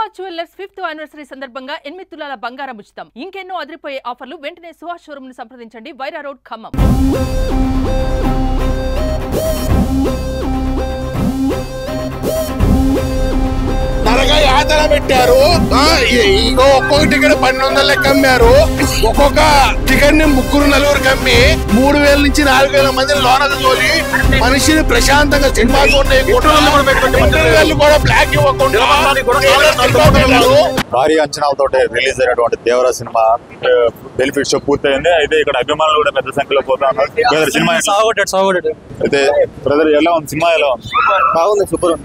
Suhas jewellers 5th anniversary సందర్భంగా 8 తులాల బంగారం ఉచితం. ఇంకెన్నో అదిరిపోయే ఆఫర్లు. వెంటనే సుహాస్ షోరూమ్ ను సంప్రదించండి. వైరా రోడ్, ఖమ్మం. యాతన పెట్టారు. ఒక్కొక్క టికెట్ 1200 లెక్క అమ్మారు. ఒక్కొక్క టికెట్ ని 3-4 అమ్మి 3000 నుంచి 4000 మందిని లోనకు తోలి మనిషిని ప్రశాంతంగా సినిమా కూడా బ్లాక్ ఇవ్వకుండా భారీ అంచనాలతో రిలీజ్ అయినటువంటి దేవరా సినిమా బెనిఫిట్ షో పూర్తయింది. అయితే ఇక్కడ అభిమానులు కూడా పెద్ద సంఖ్యలో పోతా ఉన్నారు. సినిమా అయితే బ్రదర్ ఎలా ఉంది? సినిమా ఎలా ఉంది? బాగుంది. Super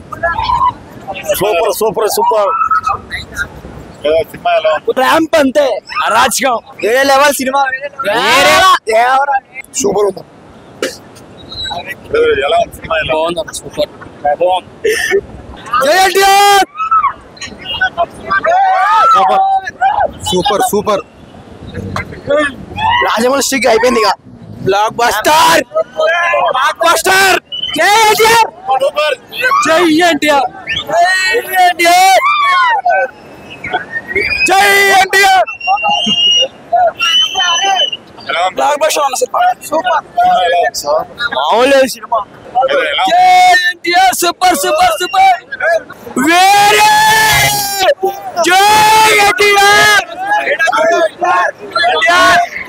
super super super cinema ఎలా ఉంది? ర్యాంప్ అంతే అరాచకం వేరే లెవెల్ సినిమా. సూపర్ ఉంది. ఎలా ఉంది? సినిమా ఎలా ఉంది? సూపర్ సూపర్ రాజమౌళి స్టిక్ అయిపోయింది. ఇక బ్లాక్ బస్టర్ బ్లాక్ బస్టర్. జై ఎన్టీఆర్, జై ఎన్టీఆర్, జై ఎన్టీఆర్. బ్లాక్ బస్టర్ అన్న సినిమా. సూపర్ మామూలు సినిమా. జై ఎన్టీఆర్, సూపర్ సూపర్ సూపర్. వేరే జై NTR,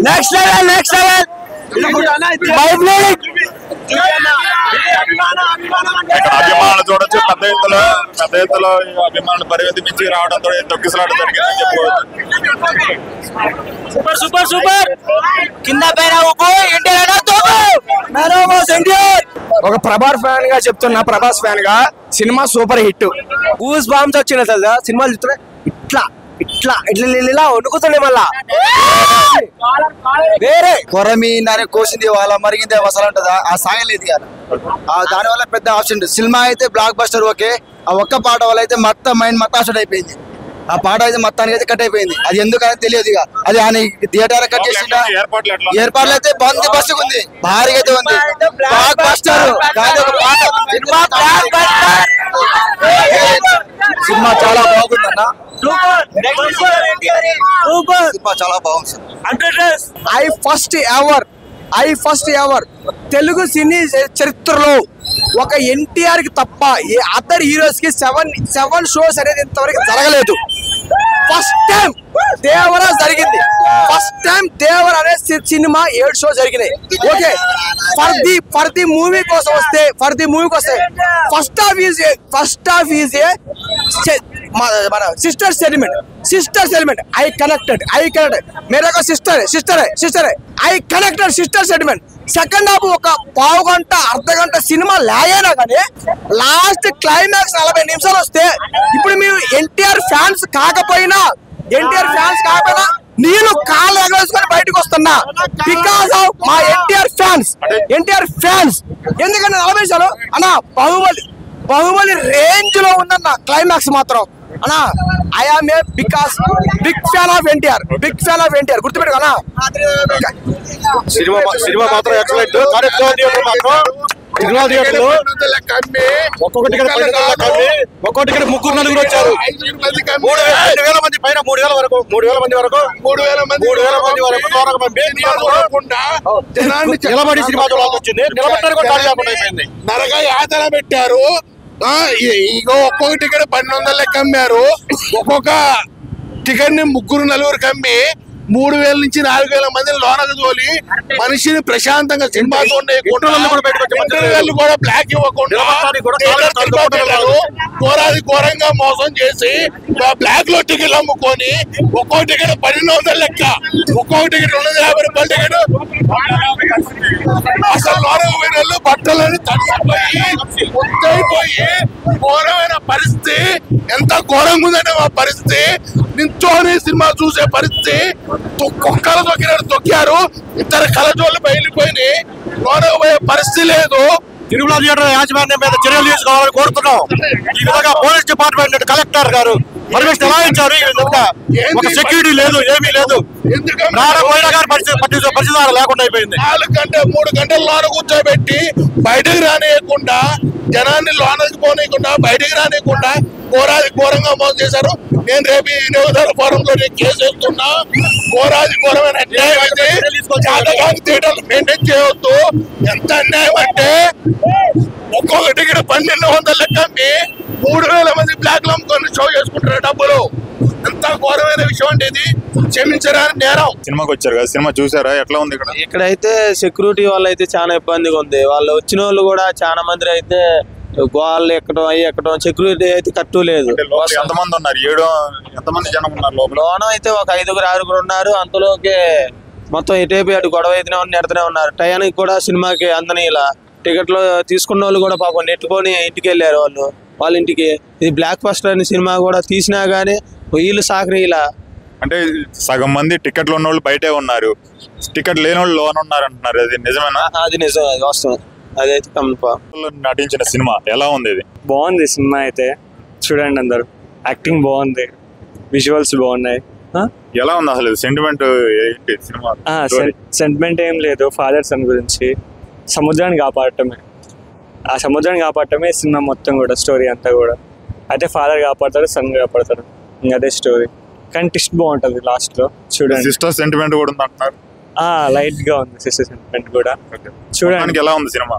next level next level. అభిమానులు చూడొచ్చు. పెద్ద ఎత్తులో అభిమానులు పరిగెత్తి మించి రావడంతో తొక్కిసలాట జరిగిందని చెప్పుకోవచ్చు. Super super super. కింద పైన ఒక ప్రభాస్ ఫ్యాన్ గా చెప్తున్నా. ప్రభాస్ ఫ్యాన్ గా cinema super hit. Goose bumps వచ్చిన తెలుసా సినిమాలు చూస్తున్నా. ఇట్లా ఇట్లా ఇట్లా ఇలా వణుకుతుండే. మళ్ళా వేరే కొరమి నానే కోసింది వాళ్ళ మరిగింది అసలు ఉంటుందా ఆ సాగలేదు కదా. దాని వల్ల పెద్ద ఆప్షన్. సినిమా అయితే బ్లాక్ బస్టర్ ఓకే. ఆ ఒక్క పాట వల్ల అయితే మొత్తం మైండ్ మొత్తం అసలు అయిపోయింది. ఆ పాట అయితే మొత్తానికి అయితే కట్ అయిపోయింది. అది ఎందుకని తెలియదు. ఇక అది ఆయన థియేటర్ కట్ చేసిన ఏర్పాట్లు అయితే బంద్ బస్సు ఉంది. భారీగా అయితే ఉంది. బ్లాక్ బస్టర్ సినిమా చాలా బాగుంది అన్న. సినిమా చాలా బాగుంది. ఐ ఫస్ట్ ఎవర్ తెలుగు సినీ చరిత్రలో ఒక ఎన్టీఆర్ కి తప్ప ఏ అదర్ హీరోస్ కి 7 షోస్ అనేది ఇంతవరకు జరగలేదు. ఫస్ట్ టైం దేవరా జరిగింది. ఫస్ట్ టైం దేవర అనే సినిమా 7 షో జరిగినాయి. ఓకే, ఫర్ ది మూవీ కోసం వస్తే ఫస్ట్ హాఫ్ ఈజ్ ఏ మన సిస్టర్ సెలిమెంట్. ఐ కనెక్టెడ్ मेरे को सिस्टर है I connected sister settlement. Second half ఒక పావు గంట అర్ధ గంట సినిమా లాగైనా కానీ లాస్ట్ క్లైమాక్స్ 40 నిమిషాలు వస్తే ఇప్పుడు మీరు ఎన్టీఆర్ ఫ్యాన్స్ కాకపోయినా నేను కాళ్ళు ఎగవేసుకొని బయటకు వస్తున్నా. బికాస్ ఆఫ్ మా ఎన్టీఆర్ ఫ్యాన్స్. ఎందుకంటే 40 నిమిషాలు అన్న బాహుబలి రేంజ్ లో ఉందన్న క్లైమాక్స్ మాత్రం అన్నా. I am a big fan of NTR. గుర్తుపెట్టు అన్నా. సినిమా మాత్రం ఎక్సలెంట్. ఒక్కొక్క టికెట్ 3-4 వచ్చారు. 3,000 మంది పైన 3,000 వరకు 3,000 మంది నిలబడి సినిమా చూడాల్సి వచ్చింది. నిలబడ్డానికి నరగా యాతన పెట్టారు. ఒక్కొక్క టికెట్ 1200 లెక్క అమ్మారు. ఒక్కొక్క టికెట్ ని 3-4 అమ్మి 3000 నుంచి 4000 మందిని లోనకు తోలి మనిషిని ప్రశాంతంగా సినిమా కూడా బ్లాక్ ఇవ్వకుండా ఘోరంగా మోసం చేసి బ్లాక్ లో టికెట్లు అమ్ముకొని ఒక్కొక్క టికెట్ 1200 లెక్క, ఒక్కొక్క టికెట్ 250 రూపాయల టికెట్. అసలు లోనకు పోయిన బట్టలని తడిసిపోయి ఘోరమైన పరిస్థితి. ఎంత ఘోరంగా ఉందంటే మా పరిస్థితి. నించోని సినిమా చూసే పరిస్థితి. కుక్కలు తొక్కారు. 2 కళ్ళజోళ్ళు బయలుపోయినాయి. లోనకు పోయే పరిస్థితి లేదు. తిరుమల థియేటర్ యాజమాన్యం మీద చర్యలు తీసుకోవాలని కోరుతున్నాం. ఈ విధంగా పోలీస్ డిపార్ట్మెంట్ కలెక్టర్ గారు పర్మిషన్ ఎలా ఇచ్చారు? ఈ విధంగా ఒక సెక్యూరిటీ లేదు, ఏమీ లేదు. పోయినా కానీ పరిస్థితి లేకుండా అయిపోయింది. 4 గంటలు 3 గంటలు లోన కూర్చోబెట్టి బయటకు రానియకుండా, జనాన్ని లోనకి పోనీయకుండా, బయటకు రానియకుండా ఘోరంగా మోసం చేశారు. నేను రేపు ఈ వినియోగదార ఫోరంలో కేసు వేస్తున్నా. ఘోరమైన అన్యాయం అయితే థియేటర్లు మెయింటైన్ చేయవద్దు. ఎంత అన్యాయం అంటే ఒక్కొక్క టికెట్ 1200 లెక్క 3000 మంది బ్లాక్ లో అమ్ముకొని షో చేసుకుంటారు డబ్బులు. ఎంత ఘోరమైన విషయం అంటే ఇది క్షమించరాని నేరం. సినిమాకి వచ్చారు కదా, సినిమా చూసారా? ఎట్లా ఉంది ఇక్కడ? ఇక్కడైతే సెక్యూరిటీ వాళ్ళు అయితే చాలా ఇబ్బందిగా ఉంది. వాళ్ళు వచ్చిన వాళ్ళు కూడా చాలా మంది అయితే గోళ్ళు ఎక్కడం సెక్యూరిటీ అయితే కట్టు లేదు. ఎంతమంది ఉన్నారు? ఎంతమంది జనం ఉన్నారు లోన అయితే ఒక 5-6 ఉన్నారు. అంతలోకి మొత్తం ఇటేపి అటు గొడవ అయితేనే నెడుతూనే ఉన్నారు. టయానికి కూడా సినిమాకి అందని ఇలా టికెట్లు తీసుకున్న వాళ్ళు కూడా పాపం నెట్టుకొని ఇంటికి వెళ్ళారు. వాళ్ళ ఇంటికి. ఇది బ్లాక్ బస్టర్ అనే సినిమా కూడా తీసినా గానీ వీళ్ళు సాకరి ఇలా అంటే సగం మంది టికెట్లు ఉన్న వాళ్ళు బయటే ఉన్నారు, టికెట్ లేని వాళ్ళు లోన్ ఉన్నారు అంటున్నారు. అది నిజమేనా? అది నిజం, అది వాస్తవం. అదైతే నటించిన సినిమా ఎలా ఉంది? ఇది బాగుంది సినిమా అయితే, చూడండి అందరు. యాక్టింగ్ బాగుంది, విజువల్స్ బాగున్నాయి. ఎలా ఉంది అసలు సెంటిమెంట్ ఏంటి సినిమా? సెంటిమెంట్ ఏం లేదు, ఫాదర్ సన్ గురించి. సముద్రాన్ని కాపాడటమే, ఆ సముద్రాన్ని కాపాడటమే సినిమా మొత్తం కూడా, స్టోరీ అంతా కూడా. అయితే ఫాదర్ కాపాడతాడు, సన్ కాపాడతాడు, ఇంకా అదే స్టోరీ. కానీ ట్విస్ట్ బాగుంటుంది లాస్ట్ లో, చూడండి. సిస్టర్ సెంటిమెంట్ కూడా ఉంది అంటున్నారు. లైట్ గా ఉంది సిస్టర్ సెంటిమెంట్ కూడా. చూడడానికి ఎలా ఉంది సినిమా?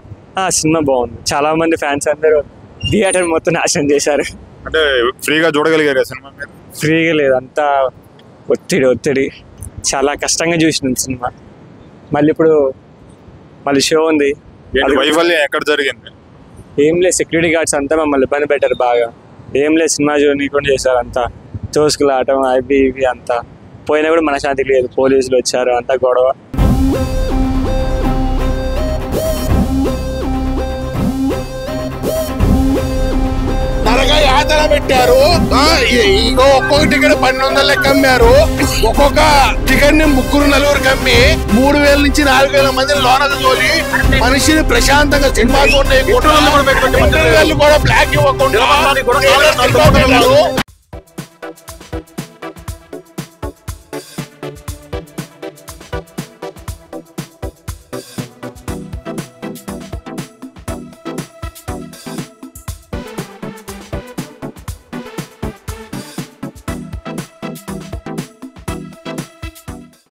సినిమా బాగుంది. చాలా మంది ఫ్యాన్స్ అందరూ థియేటర్ మొత్తం నాశనం చేశారు. అంటే ఫ్రీగా చూడగలిగారు సినిమా? ఫ్రీగా లేదు, అంతా ఒత్తిడి. చాలా కష్టంగా చూసినాం సినిమా. మళ్ళీ షో ఉంది. వైఫల్యం ఎక్కడ జరిగింది? ఏం లేదు, సెక్యూరిటీ గార్డ్స్ అంతా మమ్మల్ని ఇబ్బంది పెట్టారు బాగా. ఏం లేదు, సినిమా చూడకుండా చేశారు అంతా. తోసుకులాటం అవి ఇవి అంతా. పోయినా కూడా మనశ్శాంతి లేదు, పోలీసులు వచ్చారు, అంతా గొడవ. నరగా యాతన పెట్టారు. ఇంకో ఒక్కొక్క టికెట్ 1200 లెక్క అమ్మారు. ఒక్కొక్క టికెట్ ని 3-4 అమ్మి 3000 నుంచి 4000 మందిని లోనకు తోలి మనిషిని ప్రశాంతంగా సినిమా కూడా బ్లాక్ ఇవ్వకుండా